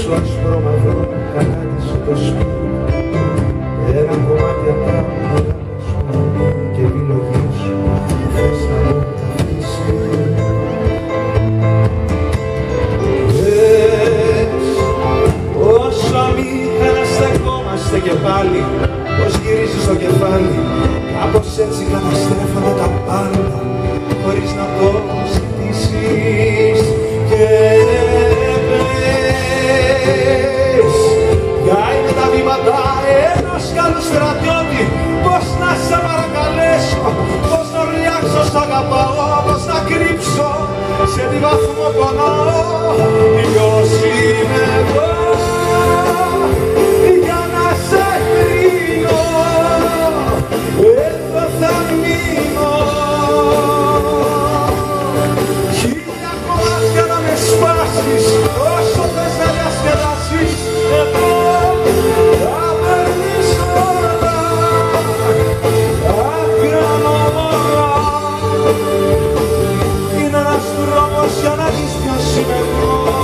σου άσπρο μαυρό κατάτησε το σπίτι. Ένα κομμάτι απ' τα μωρά σου και επιλογή σου θες να μου τα αφήσει. Όσο αμήχανα στεκόμαστε και πάλι, πως γυρίζει στο κεφάλι, κάπως έτσι καταστρέφονται τα πάντα, χωρίς να το ζητήσεις. Και πες, ποια είναι τα βήματα ενός καλού στρατιώτη, πως να σε παρακαλέσω, πως να ριάξω σ' αγαπάω, πως να κρύψω σε τι βαθμό πονάω. Ποιος είμαι εγώ για να σε κρίνω, εδώ θα μείνω. Χίλια κομμάτια να με σπάσεις, όσο θες να διασκεδάσεις, εδώ θα παίρνεις όλα, θα κάνω όλα. Είναι ένας δρόμος για να δεις ποιος είμαι εγώ.